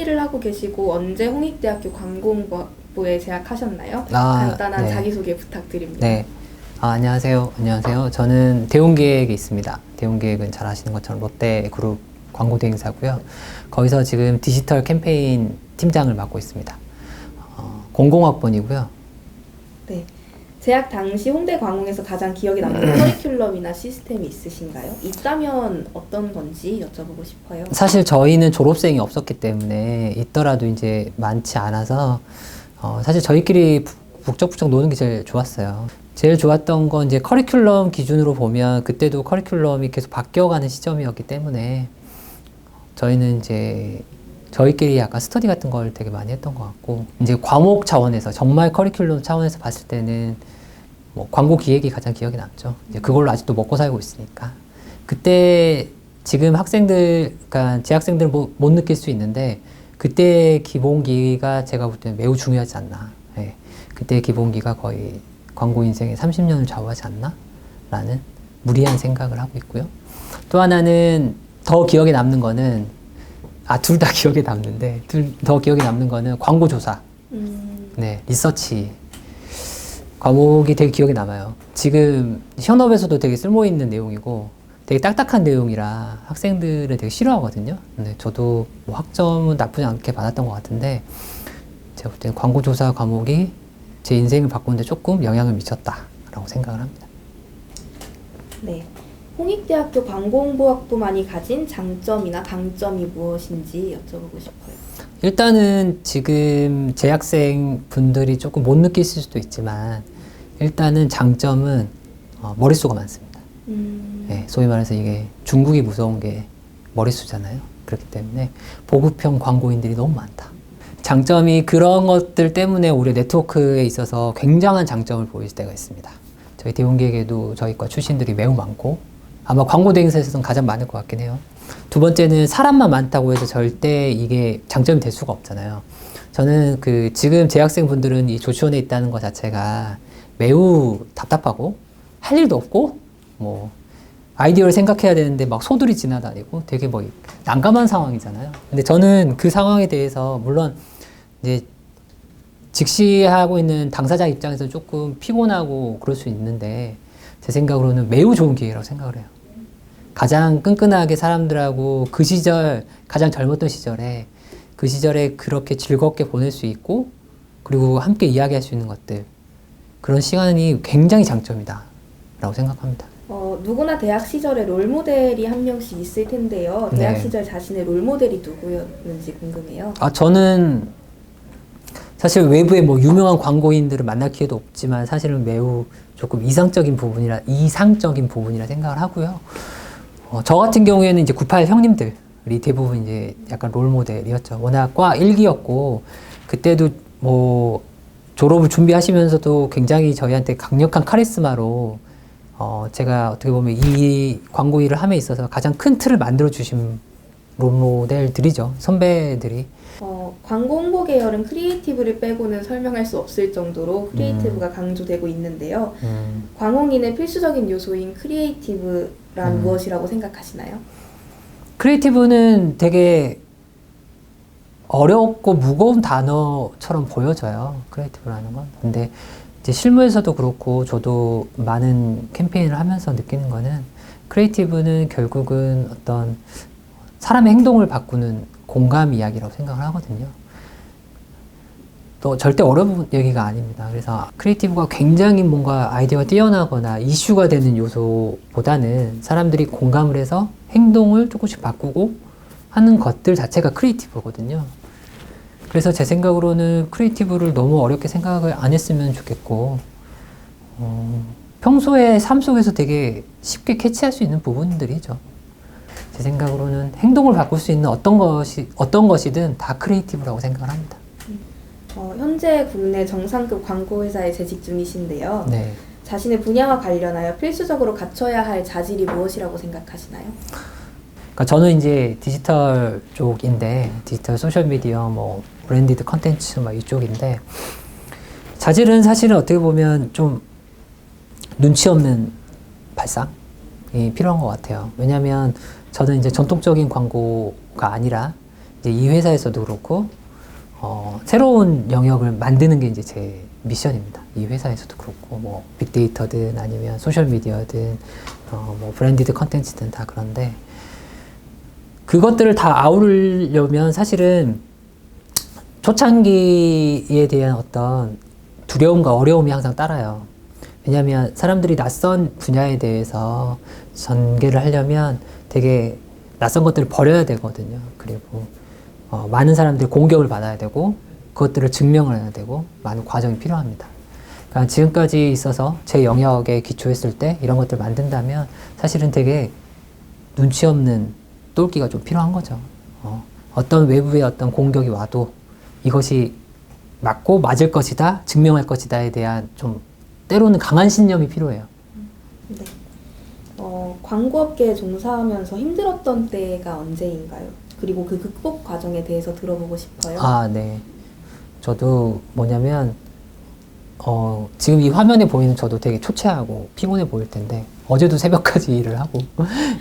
일을 하고 계시고 언제 홍익대학교 광고공부에 재학하셨나요? 간단한 네. 자기소개 부탁드립니다. 네. 안녕하세요. 안녕하세요. 저는 대웅기획에 있습니다. 대웅기획은 잘 아시는 것처럼 롯데그룹 광고대행사고요. 거기서 지금 디지털 캠페인 팀장을 맡고 있습니다. 공공학번이고요. 네. 재학 당시 홍대광공에서 가장 기억에 남는 커리큘럼이나 시스템이 있으신가요? 있다면 어떤 건지 여쭤보고 싶어요. 사실 저희는 졸업생이 없었기 때문에 있더라도 이제 많지 않아서 사실 저희끼리 북적북적 노는 게 제일 좋았어요. 제일 좋았던 건 이제 커리큘럼 기준으로 보면 그때도 커리큘럼이 계속 바뀌어가는 시점이었기 때문에 저희는 이제 저희끼리 약간 스터디 같은 걸 되게 많이 했던 것 같고, 이제 과목 차원에서 정말 커리큘럼 차원에서 봤을 때는 뭐 광고 기획이 가장 기억에 남죠. 이제 그걸로 아직도 먹고 살고 있으니까. 그때 지금 학생들, 그러니까 재학생들은 못 느낄 수 있는데 그때 기본기가 제가 볼 때는 매우 중요하지 않나. 네. 그때 기본기가 거의 광고 인생의 30년을 좌우하지 않나? 라는 무리한 생각을 하고 있고요. 또 하나는 더 기억에 남는 거는 둘 다 기억에 남는데 더 기억에 남는 거는 광고 조사. 네, 리서치. 과목이 되게 기억에 남아요. 지금 현업에서도 되게 쓸모있는 내용이고 되게 딱딱한 내용이라 학생들은 되게 싫어하거든요. 근데 저도 뭐 학점은 나쁘지 않게 받았던 것 같은데 제가 볼 때는 광고 조사 과목이 제 인생을 바꾸는데 조금 영향을 미쳤다라고 생각을 합니다. 네. 홍익대학교 광고홍보학부만이 가진 장점이나 강점이 무엇인지 여쭤보고 싶어요. 일단은 지금 재학생 분들이 조금 못 느끼실 수도 있지만 일단은 장점은 머릿수가 많습니다. 네, 소위 말해서 이게 중국이 무서운 게 머릿수잖아요. 그렇기 때문에 보급형 광고인들이 너무 많다. 장점이 그런 것들 때문에 우리 네트워크에 있어서 굉장한 장점을 보일 때가 있습니다. 저희 대웅기획에도 저희과 출신들이 매우 많고 아마 광고대행사에서는 가장 많을 것 같긴 해요. 두 번째는 사람만 많다고 해서 절대 이게 장점이 될 수가 없잖아요. 저는 지금 재학생분들은 이 조치원에 있다는 것 자체가 매우 답답하고 할 일도 없고 뭐 아이디어를 생각해야 되는데 막 소들이 지나다니고 되게 뭐 난감한 상황이잖아요. 근데 저는 그 상황에 대해서 물론 이제 직시하고 있는 당사자 입장에서 조금 피곤하고 그럴 수 있는데 제 생각으로는 매우 좋은 기회라고 생각을 해요. 가장 끈끈하게 사람들하고 그 시절, 가장 젊었던 시절에 그 시절에 그렇게 즐겁게 보낼 수 있고 그리고 함께 이야기할 수 있는 것들, 그런 시간이 굉장히 장점이다 라고 생각합니다. 누구나 대학 시절에 롤모델이 한 명씩 있을 텐데요. 대학 네. 시절 자신의 롤모델이 누구였는지 궁금해요. 저는 사실 외부에 뭐 유명한 광고인들을 만날 기회도 없지만 사실은 매우 조금 이상적인 부분이라 생각을 하고요. 저 같은 경우에는 이제 98 형님들이 대부분 이제 약간 롤모델이었죠. 워낙 과 1기였고, 그때도 뭐 졸업을 준비하시면서도 굉장히 저희한테 강력한 카리스마로, 제가 어떻게 보면 이 광고 일을 함에 있어서 가장 큰 틀을 만들어 주신 롤모델들이죠. 선배들이. 광고 홍보 계열은 크리에이티브를 빼고는 설명할 수 없을 정도로 크리에이티브가 강조되고 있는데요. 광홍인의 필수적인 요소인 크리에이티브란 무엇이라고 생각하시나요? 크리에이티브는 되게 어렵고 무거운 단어처럼 보여져요. 크리에이티브라는 건. 근데 이제 실무에서도 그렇고 저도 많은 캠페인을 하면서 느끼는 거는 크리에이티브는 결국은 어떤 사람의 행동을 바꾸는 공감 이야기라고 생각을 하거든요. 또 절대 어려운 얘기가 아닙니다. 그래서 크리에이티브가 굉장히 뭔가 아이디어가 뛰어나거나 이슈가 되는 요소보다는 사람들이 공감을 해서 행동을 조금씩 바꾸고 하는 것들 자체가 크리에이티브거든요. 그래서 제 생각으로는 크리에이티브를 너무 어렵게 생각을 안 했으면 좋겠고, 평소에 삶 속에서 되게 쉽게 캐치할 수 있는 부분들이죠. 제 생각으로는 행동을 바꿀 수 있는 어떤 것이든 다 크리에이티브라고 생각을 합니다. 현재 국내 정상급 광고회사에 재직 중이신데요. 네. 자신의 분야와 관련하여 필수적으로 갖춰야 할 자질이 무엇이라고 생각하시나요? 그러니까 저는 이제 디지털 쪽인데, 디지털 소셜미디어, 뭐 브랜디드 컨텐츠 막 이쪽인데, 자질은 사실은 어떻게 보면 좀 눈치 없는 발상이 필요한 것 같아요. 왜냐하면 저는 이제 전통적인 광고가 아니라 이제 이 회사에서도 그렇고 새로운 영역을 만드는 게 이제 제 미션입니다. 이 회사에서도 그렇고 뭐 빅데이터든 아니면 소셜 미디어든 뭐 브랜디드 컨텐츠든 다 그런데 그것들을 다 아우르려면 사실은 초창기에 대한 어떤 두려움과 어려움이 항상 따라요. 왜냐하면 사람들이 낯선 분야에 대해서 전개를 하려면 되게 낯선 것들을 버려야 되거든요. 그리고 많은 사람들이 공격을 받아야 되고 그것들을 증명을 해야 되고 많은 과정이 필요합니다. 그러니까 지금까지 있어서 제 영역에 기초했을 때 이런 것들을 만든다면 사실은 되게 눈치 없는 똘끼가 좀 필요한 거죠. 어떤 외부의 어떤 공격이 와도 이것이 맞고 맞을 것이다, 증명할 것이다에 대한 좀 때로는 강한 신념이 필요해요. 네. 광고업계에 종사하면서 힘들었던 때가 언제인가요? 그리고 그 극복 과정에 대해서 들어보고 싶어요. 아, 네. 저도 뭐냐면 지금 이 화면에 보이는 저도 되게 초췌하고 피곤해 보일 텐데 어제도 새벽까지 일을 하고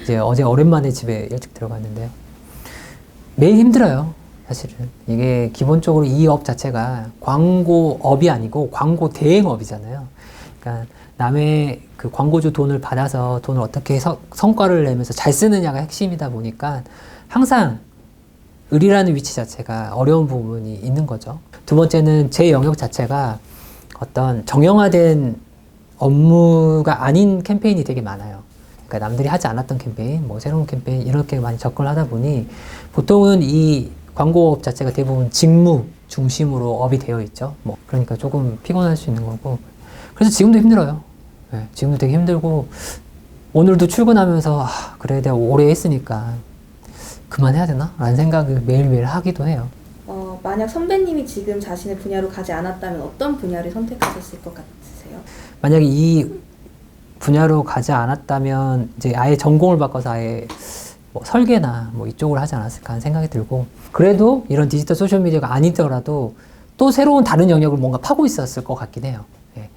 이제 어제 오랜만에 집에 일찍 들어갔는데요. 매일 힘들어요. 사실은 이게 기본적으로 이 업 자체가 광고업이 아니고 광고 대행업이잖아요. 그러니까 남의 그 광고주 돈을 받아서 돈을 어떻게 성과를 내면서 잘 쓰느냐가 핵심이다 보니까 항상 을이라는 위치 자체가 어려운 부분이 있는 거죠. 두 번째는 제 영역 자체가 어떤 정형화된 업무가 아닌 캠페인이 되게 많아요. 그러니까 남들이 하지 않았던 캠페인, 뭐 새로운 캠페인 이렇게 많이 접근을 하다 보니 보통은 이 광고업 자체가 대부분 직무 중심으로 업이 되어 있죠. 뭐 그러니까 조금 피곤할 수 있는 거고. 그래서 지금도 힘들어요. 네, 지금도 되게 힘들고 오늘도 출근하면서 그래 내가 오래 했으니까 그만해야 되나? 라는 생각을 매일매일 하기도 해요. 만약 선배님이 지금 자신의 분야로 가지 않았다면 어떤 분야를 선택하셨을 것 같으세요? 만약에 이 분야로 가지 않았다면 이제 아예 전공을 바꿔서 아예 뭐 설계나 뭐 이쪽을 하지 않았을까 하는 생각이 들고 그래도 이런 디지털 소셜미디어가 아니더라도 또 새로운 다른 영역을 뭔가 파고 있었을 것 같긴 해요. 예.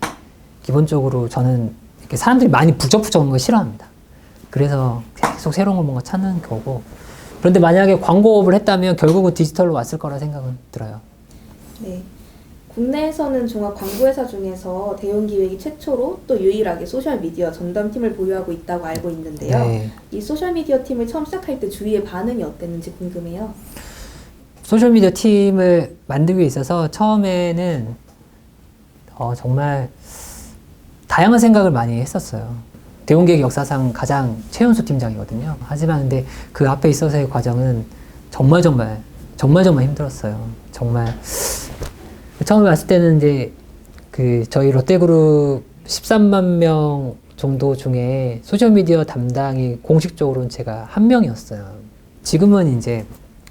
기본적으로 저는 이렇게 사람들이 많이 부적부적한 걸 싫어합니다. 그래서 계속 새로운 걸 뭔가 찾는 거고 그런데 만약에 광고업을 했다면 결국은 디지털로 왔을 거라 생각은 들어요. 네. 국내에서는 종합 광고회사 중에서 대용기획이 최초로 또 유일하게 소셜미디어 전담팀을 보유하고 있다고 알고 있는데요. 네. 이 소셜미디어 팀을 처음 시작할 때 주위의 반응이 어땠는지 궁금해요. 소셜미디어 팀을 만들기 위해 있어서 처음에는 정말 다양한 생각을 많이 했었어요. 대웅기획 역사상 가장 최연소 팀장이거든요. 하지만 근데 그 앞에 있어서의 과정은 정말 힘들었어요. 정말 처음에 왔을 때는 이제 그 저희 롯데그룹 13만 명 정도 중에 소셜미디어 담당이 공식적으로는 제가 한 명이었어요. 지금은 이제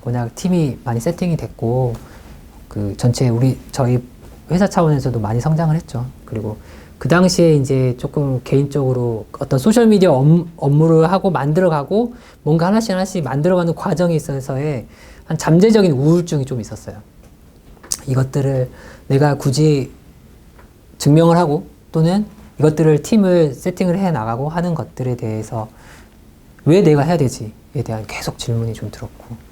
워낙 팀이 많이 세팅이 됐고 그 전체 저희 회사 차원에서도 많이 성장을 했죠. 그리고 그 당시에 이제 조금 개인적으로 어떤 소셜미디어 업무를 하고 만들어가고 뭔가 하나씩 만들어가는 과정에 있어서의 한 잠재적인 우울증이 좀 있었어요. 이것들을 내가 굳이 증명을 하고 또는 이것들을 팀을 세팅을 해 나가고 하는 것들에 대해서 왜 내가 해야 되지에 대한 계속 질문이 좀 들었고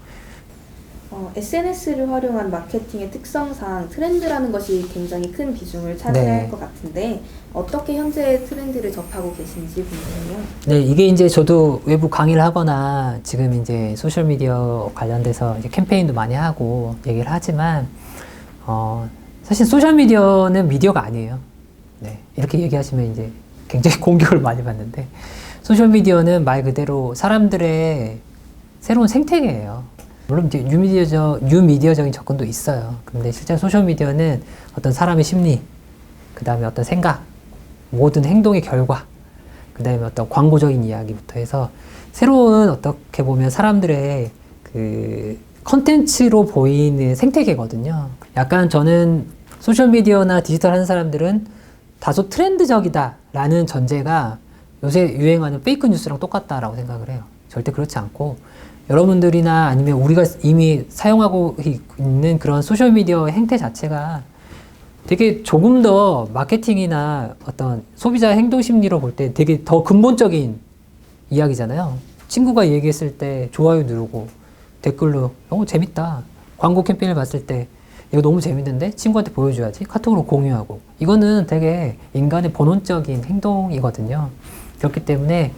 SNS를 활용한 마케팅의 특성상 트렌드라는 것이 굉장히 큰 비중을 차지할 네. 것 같은데 어떻게 현재 트렌드를 접하고 계신지 궁금해요. 네, 이게 이제 저도 외부 강의를 하거나 지금 이제 소셜미디어 관련돼서 이제 캠페인도 많이 하고 얘기를 하지만 사실 소셜미디어는 미디어가 아니에요. 네, 이렇게 얘기하시면 이제 굉장히 공격을 많이 받는데 소셜미디어는 말 그대로 사람들의 새로운 생태계예요. 물론 이제 뉴미디어적인 접근도 있어요. 근데 실제 소셜미디어는 어떤 사람의 심리, 그 다음에 어떤 생각, 모든 행동의 결과, 그 다음에 어떤 광고적인 이야기부터 해서 새로운 어떻게 보면 사람들의 그 컨텐츠로 보이는 생태계거든요. 약간 저는 소셜미디어나 디지털 하는 사람들은 다소 트렌드적이다라는 전제가 요새 유행하는 페이크 뉴스랑 똑같다라고 생각을 해요. 절대 그렇지 않고 여러분들이나 아니면 우리가 이미 사용하고 있는 그런 소셜미디어 행태 자체가 되게 조금 더 마케팅이나 어떤 소비자 행동 심리로 볼 때 되게 더 근본적인 이야기잖아요. 친구가 얘기했을 때 좋아요 누르고 댓글로 재밌다. 광고 캠페인을 봤을 때 이거 너무 재밌는데 친구한테 보여줘야지. 카톡으로 공유하고. 이거는 되게 인간의 본원적인 행동이거든요. 그렇기 때문에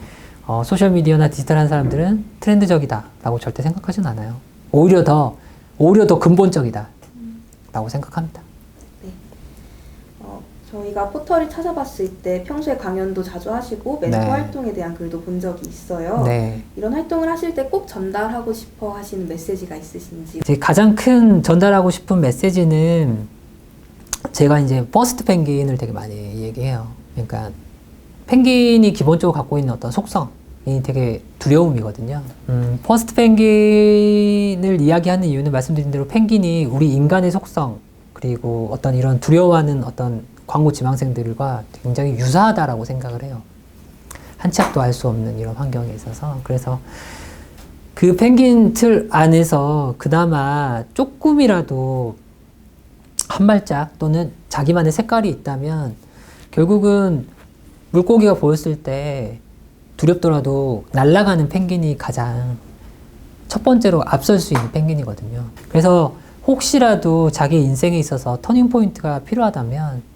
소셜미디어나 디지털한 사람들은 트렌드적이다 라고 절대 생각하진 않아요. 오히려 더 근본적이다 라고 생각합니다. 네. 저희가 포털을 찾아봤을 때 평소에 강연도 자주 하시고 멘토 네. 활동에 대한 글도 본 적이 있어요. 네. 이런 활동을 하실 때 꼭 전달하고 싶어 하시는 메시지가 있으신지? 이제 가장 큰 전달하고 싶은 메시지는 제가 이제 퍼스트 펭귄을 되게 많이 얘기해요. 그러니까 펭귄이 기본적으로 갖고 있는 어떤 속성이 되게 두려움이거든요. 퍼스트 펭귄을 이야기하는 이유는 말씀드린 대로 펭귄이 우리 인간의 속성 그리고 어떤 이런 두려워하는 어떤 광고 지망생들과 굉장히 유사하다라고 생각을 해요. 한 치 앞도 알 수 없는 이런 환경에 있어서. 그래서 그 펭귄 틀 안에서 그나마 조금이라도 한 발짝 또는 자기만의 색깔이 있다면 결국은 물고기가 보였을 때 두렵더라도 날아가는 펭귄이 가장 첫 번째로 앞설 수 있는 펭귄이거든요. 그래서 혹시라도 자기 인생에 있어서 터닝 포인트가 필요하다면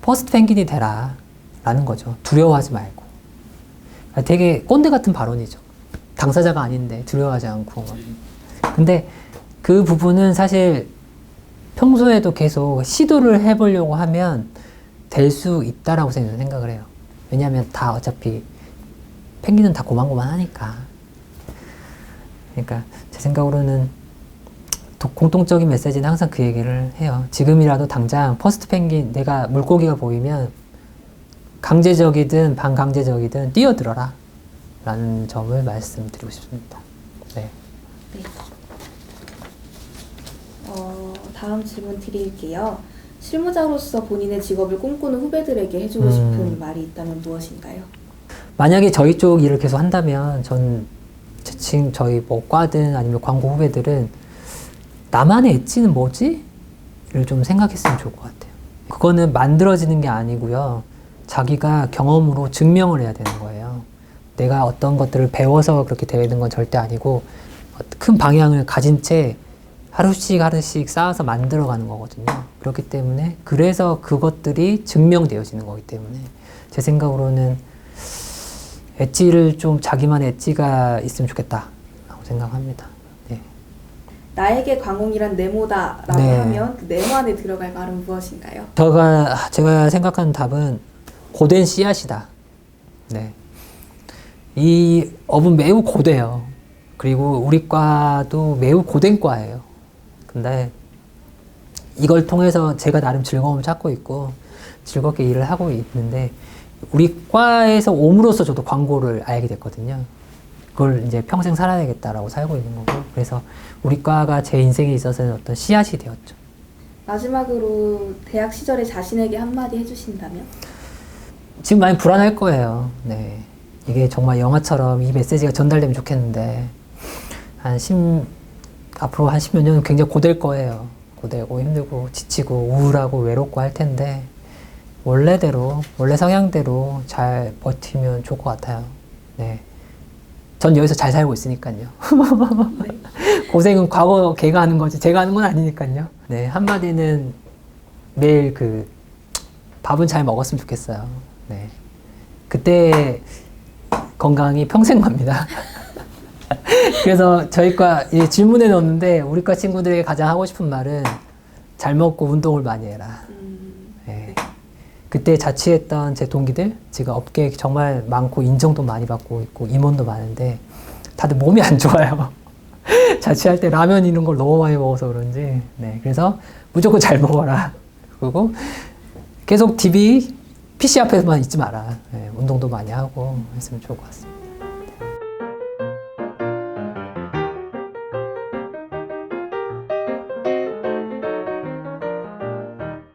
퍼스트 펭귄이 되라 라는 거죠. 두려워하지 말고. 되게 꼰대 같은 발언이죠. 당사자가 아닌데 두려워하지 않고. 근데 그 부분은 사실 평소에도 계속 시도를 해보려고 하면 될 수 있다라고 생각을 해요. 왜냐하면 다 어차피 펭귄은 다 고만고만하니까. 그러니까 제 생각으로는 공통적인 메시지는 항상 그 얘기를 해요. 지금이라도 당장 퍼스트 펭귄, 내가 물고기가 보이면 강제적이든 반강제적이든 뛰어들어라 라는 점을 말씀드리고 싶습니다. 네. 네. 다음 질문 드릴게요. 실무자로서 본인의 직업을 꿈꾸는 후배들에게 해주고 싶은 말이 있다면 무엇인가요? 만약에 저희 쪽 일을 계속 한다면 저희 뭐 과든 아니면 광고 후배들은 나만의 엣지는 뭐지? 를 좀 생각했으면 좋을 것 같아요. 그거는 만들어지는 게 아니고요. 자기가 경험으로 증명을 해야 되는 거예요. 내가 어떤 것들을 배워서 그렇게 되는 건 절대 아니고 큰 방향을 가진 채 하루씩 쌓아서 만들어가는 거거든요. 그렇기 때문에 그래서 그것들이 증명되어지는 거기 때문에 제 생각으로는 엣지를 좀 자기만의 엣지가 있으면 좋겠다라고 생각합니다. 네. 나에게 광홍이란 네모다라고 네. 하면 그 네모 안에 들어갈 말은 무엇인가요? 제가 생각하는 답은 고된 씨앗이다. 네. 이 업은 매우 고돼요. 그리고 우리 과도 매우 고된 과예요. 근데 이걸 통해서 제가 나름 즐거움을 찾고 있고 즐겁게 일을 하고 있는데 우리 과에서 옴으로써 저도 광고를 알게 됐거든요. 그걸 이제 평생 살아야겠다라고 살고 있는 거고 그래서 우리 과가 제 인생에 있어서는 어떤 씨앗이 되었죠. 마지막으로 대학 시절에 자신에게 한마디 해주신다면? 지금 많이 불안할 거예요. 네. 이게 정말 영화처럼 이 메시지가 전달되면 좋겠는데 앞으로 한 10몇 년은 굉장히 고될 거예요. 고되고 힘들고 지치고 우울하고 외롭고 할 텐데 원래 성향대로 잘 버티면 좋을 것 같아요. 네. 전 여기서 잘 살고 있으니까요. 네. 고생은 과거 걔가 하는 거지 제가 하는 건 아니니까요. 네. 한마디는 매일 밥은 잘 먹었으면 좋겠어요. 네. 그때 건강이 평생 갑니다. 그래서 저희과 질문에 넣었는데 우리과 친구들에게 가장 하고 싶은 말은 잘 먹고 운동을 많이 해라. 네. 그때 자취했던 제 동기들 지금 업계에 정말 많고 인정도 많이 받고 있고 임원도 많은데 다들 몸이 안 좋아요. 자취할 때 라면 이런 걸 너무 많이 먹어서 그런지. 네. 그래서 무조건 잘 먹어라. 그리고 계속 PC 앞에서만 있지 마라. 네. 운동도 많이 하고 했으면 좋을 것 같습니다.